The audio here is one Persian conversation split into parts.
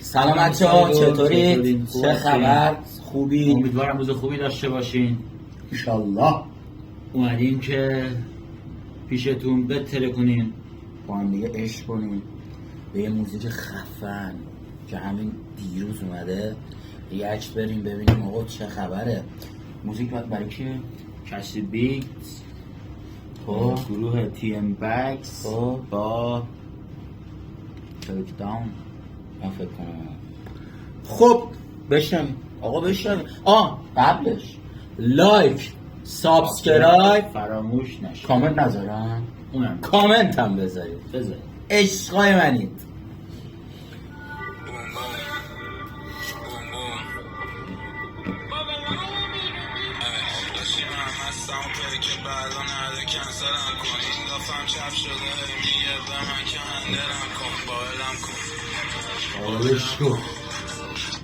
سلام بچه‌ها، چطورید؟ چه خبر؟ خوبی؟ امیدوارم روز خوبی داشته باشین. انشالله. اومدیم که پیشتون بتره کنیم، با هم دیگه عشق کنیم به یه موزیک خفن که همین دیروز اومده ریاکت بریم ببینیم آقا چه خبره. موزیک باید برای کی؟ کشی بیت گروه تی ام بکس با تیک داون من فکر کنم. خب بشنویم آقا، بشنویم. قبلش لایک سابسکرایب فراموش نشه، کامنت نذارم، اونم کامنت هم بذارید. بذار. عشقای منید.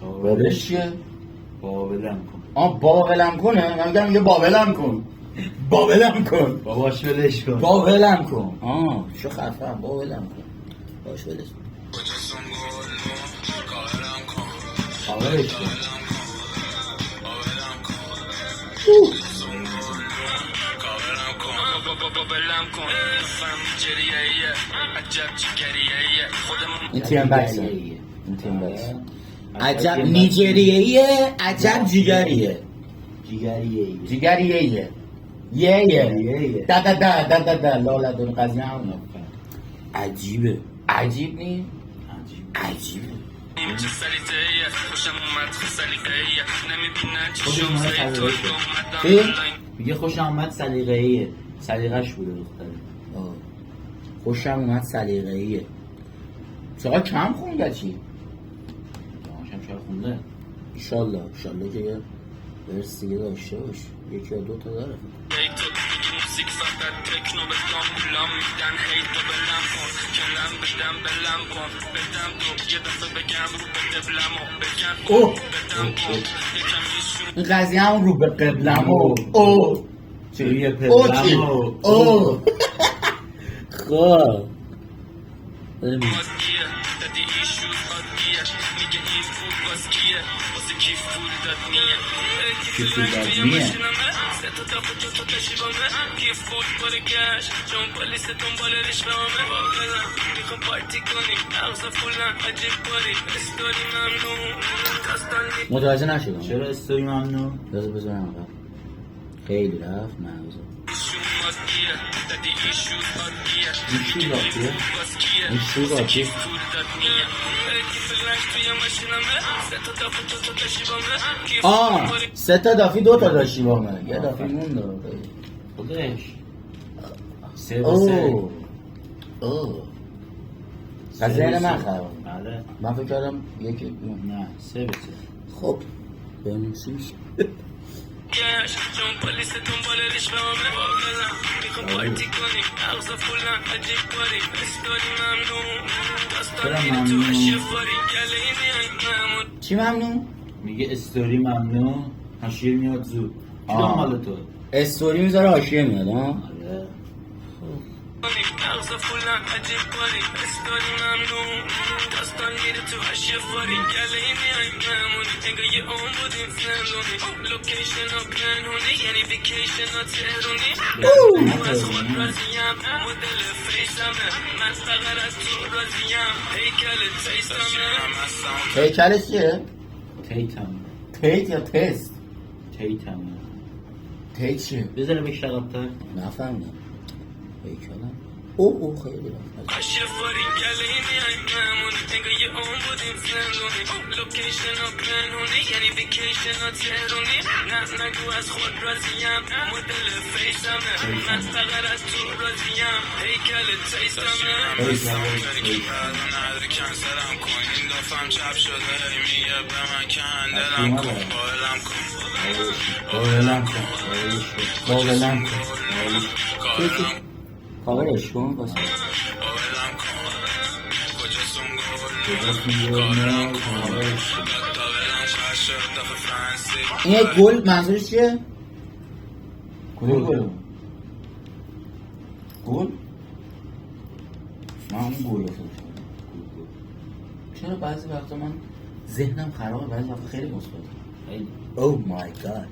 بابلش چیه؟ بابلم کن. بابلم کنه؟ من میگم یه بابلم کن. بابلم کن. باباش ولش کن. بابلم کن. چه خفن. بابلم کن. باش ولش کن. خبرش کن. این تیم بکسه. این تیم بکسه. عجب نیجریه‌ایه، عجب جیگریه. جیگریه. یه دا لالا دون قضیه همونه. عجیبه. عجیب نی؟ عجیبه. میگه خوش آمد سلیقه‌ایه. سلیقه‌اش بوده دختره. خوشم اومد سلیقه‌ایه. چقدر کم خونده چی؟ داماشم چرا خونده؟ ایشالله که یه برس دیگه داشته باش. یکی یا دو تا داره. این قضیه هم رو به قبلم چیه پدرم خب متوجه نشدم. چرا استوری ممنون؟ بذارم آقا خیلی رفت مغزم. این چی راکیه؟ سه تا دافی دو تا داشتی با من. یه دافی مونده خودش 3 با 3. از ذهن من خراب. بله. من فکر کردم یکی نه 3 با 3. خب بنویسیش. چی ممنون؟ میگه استوری ممنون، حاشیه میاد زود. چی دنبال تو؟ استوری میذاره حاشیه میاد. آره. هیکلش چیه؟ تیتم. تیت یا تست؟ تیتم. تیت چیه؟ بذاره بکش عقب‌تر. نفهمیدم. هیکلم. خیلی رفت. بابلم کن. کاورش کن بس. این یک گل منظورش چیه؟ گل من اون گل چرا بعضی وقتا من ذهنم خرابه، بعضی وقتا خیلی مثبته. خیلی. او مای گاد.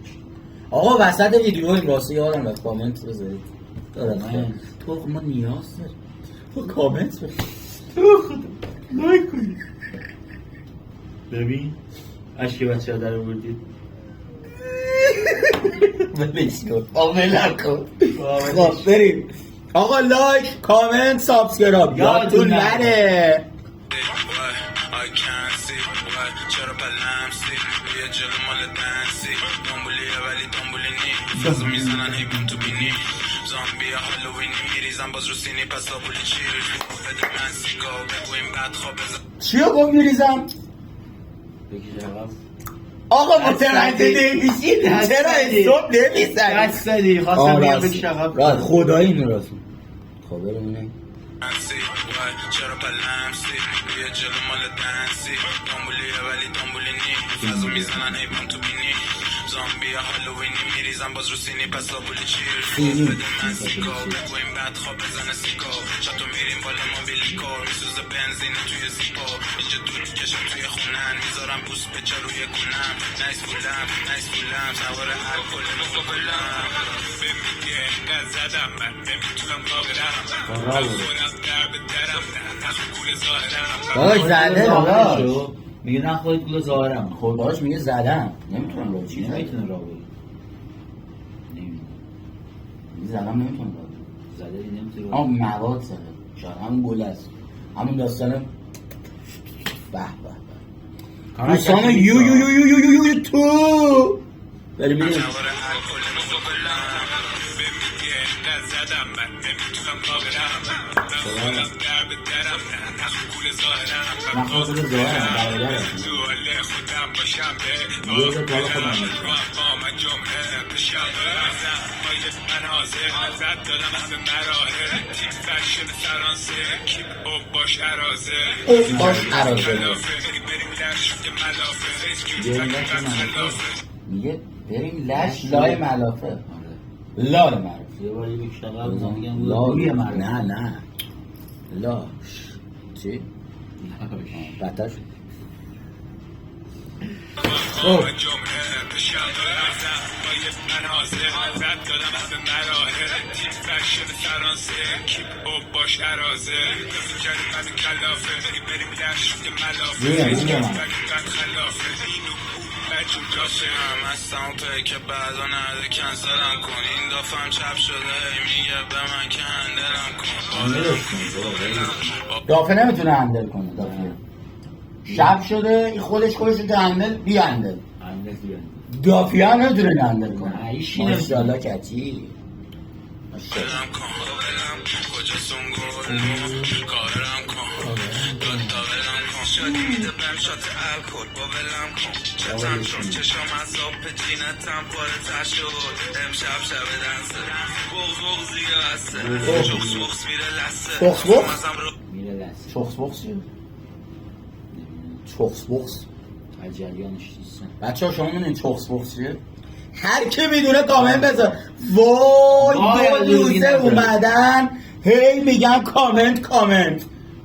آقا وسط ویدیو این راستی یادم رفت کامنت بذارید. دارم تو ما نیاز داریم. تو کامنت بذار. تو خدا لایک کنید. ببین اشک بچه‌ها در آوردید. ولش کن. ولم کن. خب بریم. آقا لایک، کامنت، سابسکرایب یادتون نره. چرا بلمسی یه جلو مال دنسی دنبولیه ولی دنبولی نی فضا میزنن هیبون تو بینی زامبی هالووینی میریزن باز رو سینی پس آبولی چیرش بده من سیگار بگو این بد خواب بزن چیو گم میریزم؟ بگی جواب آقا متوجه نمیشید چرا استوب نمیزنی؟ دست دادی خواستم بگم بگی شغب راست خدایی اینو راست خب برمونه چرا بلمسی یه جلو مال دنسی دنبولیه ولی دنبولی نی فضا میزنن هیبون تو بینی زامبی هالووینی میریزن باز رو سینی پس آبولی چیرش بده من سیگار بگو این بد خواب بزنه سیگار چطور میریم بالا موبیلی کار میسوزه بنزین توی سیپا اینجا دود کشم توی خونن میذارم بوس پچه روی گونم نایس فولم سوار الکل مقابلم بمیگه انقدر زدم من نمیتونم قابلم خودم در به درم نخو گول ظاهرم باش زده داداش میگه نه خودت گول ظاهرم خب باش میگه زدم نمیتونم راه چیزی نمیتونه راه بری نمیدونم زدم نمیتونم راه زده دی نمیتونه اما مواد زده شاید همون گل است همون داستان به به دوستان یو یو یو یو یو یو تو بریم میریم سوار الکل مقابلم بمیگه انقدر زدم من نمیتونم قابلم خودم در به درم نخو گول ظاهرم نخو گول ظاهرم برادرم تو حال خودم باشم به یه ذات بالا خودم من جمله بشم برزم من حاضر زد دادم همه مراحل تیم فرشن فرانسه کیپ او باش عرازه او باش عرازه بریم لرش که ملافه میگه بریم لش لای ملافه لای ملافه یه باری بگی شغب بزن میگم لای ملافه نه لاش چی؟ بطر شد خب جمله بشم برزم من حاضر زد دادم همه مراحل تیم فرشن فرانسه کیپ او باش عرازه کریم همین کلافه بریم لرش که ملافه خلافه هم هستم که بعدا نرده کنسلم کن این دافم چپ شده میگه به من که هندلم کن دافه نمیتونه هندل کنه دافه شب شده این خودش که هندل بی هندل دافی هم نمیتونه هندل کنه ماشاءالله کچی بلم کن کجا سنگول کارم کن دوتا بلم کن شادی میده بهم شات الکل با بلم کن چتم شد چشم از آب پچینتم پاره تر شد امشب شب دنسه بغز دیگه بسته چخص بخص میره لسته چخص بخص؟ میره لسته چخص بخص چیه؟ چخص بخص جریانش نیستن بچه ها شما میدونید چخص بخص چیه؟ هر کی میدونه کامنت بذار وای دو روزه اومدن هی میگن کامنت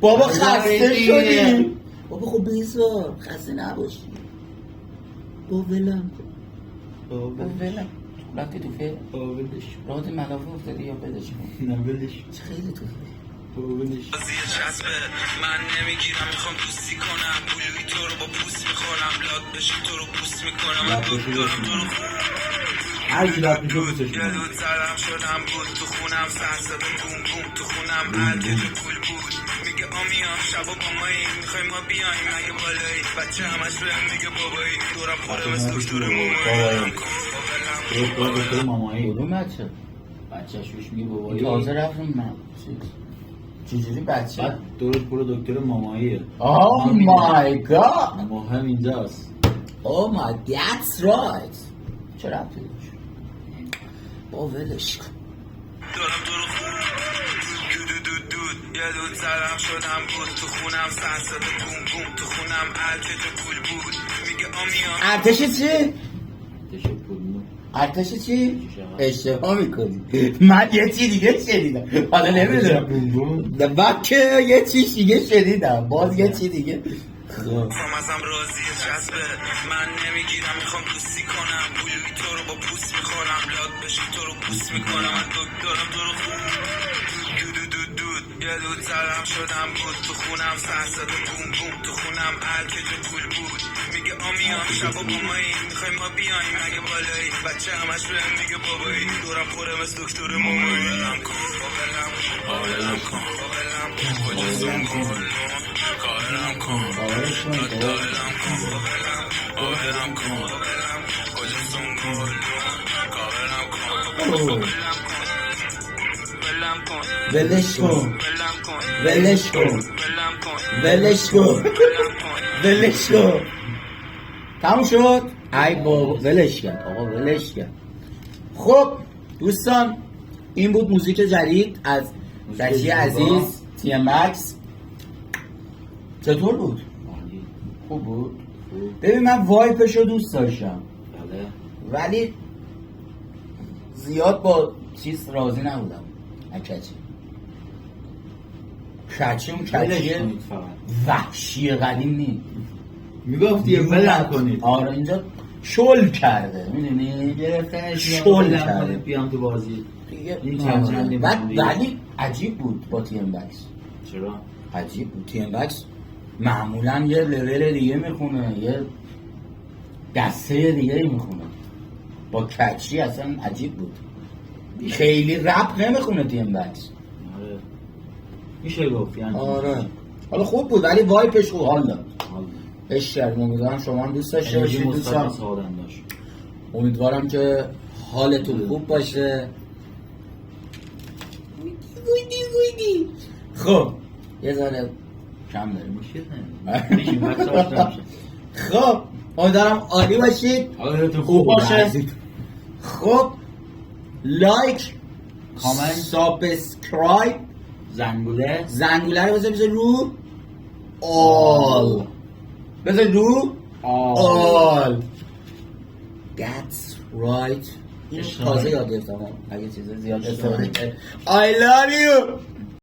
بابا خسته شدیم بابا خب بذار خسته نباشی بابا ولم رفتی تو فیل راحت ملافه افتادی یا بدش کن نه بدش چه خیلی تو فیل بازی چسبه من نمیگیرم میخوام دوستی کنم بلوی تو رو با پوست میخورم لاد بشی تو رو پوست میکنم من دارم تو رو هر کی لاد میشه پوستش یه دود سرم شدم بود تو خونم سرسه به بوم بوم تو خونم عدد پول بود میگه آمیان شبا با مایی میخوای ما بیایم اگه بالایی بچه همش بهم میگه بابایی دورم خوره بس دکتر مامایی دکتر مامایی کدوم بچه؟ بچهش بهش میگه بابایی تازه رفتم من چجوری بچه؟ بعد درست برو دکتر ماماییه Oh my god مهم اینجاست Oh my that's right چه ربطی داشت؟ با ولش کن دارم تو رو دود یه دود سرم شدم بود تو خونم سرسه به بوم بوم تو خونم عدد پول بود میگه آمیان ارتش چی؟ ارتش پول بود ارتش چی؟ اشتباه میکنی من یه چی دیگه شنیدم حالا نمیدونم بعد که یه چیش دیگه شنیدم باز یه چی دیگه ازم راضیه جذبه من نمیگیرم میخوام دوستی کنم بویوی تو رو با پوست میخورم لاد بشی تو رو پوست میکنم من دکترم تو رو خون دود یه دود زرم شدم بود تو خونم سرزد و بوم بوم تو خونم که جو پول بود میگه آمیام شب و با مایی میخوای ما بیاییم اگه بالایی بچه همش بهم میگه بابایی دورم خوره مثل دکتر مامایی بلم کن بلم کن کجا زون کن کارم کن دادارم کن بلم کن کجا زون کن کارم کن ولش کن ولش کن ولش کن ولش کن تموم شد؟ ای بابا ولش کرد آقا ولش کرد. خب دوستان این بود موزیک جدید از زکی عزیز تی ام مکس. چطور بود؟ خوب بود؟ ببین من وایپشو دوست داشتم ولی زیاد با چیز راضی نبودم. کچی وحشی قدیم نی میگفتی بلم کنید. آره اینجا شل کرده میدونی شل کرده بیام تو بازی این چند ولی عجیب بود با تی ام بکس. چرا؟ عجیب بود تی ام بکس معمولا یه لول دیگه میخونه یه دسته دیگه میخونه با کچی اصلا عجیب بود خیلی رپ نمیخونه تی ام بکس. آره میشه گفت یعنی آره حالا خوب بود ولی وایپش خوب حال داد اشتر امیدوارم شما هم دوست داشته باشید دوستان. امیدوارم که حالتون خوب باشه. خب یه ذره کم داریم خب امیدوارم عالی باشید خوب باشه. خب لایک کامنت سابسکرایب زنگوله رو بذار رو آل بذار رو آل That's right. این تازه یاد گرفتم اگه چیز زیاد استفاده I love you.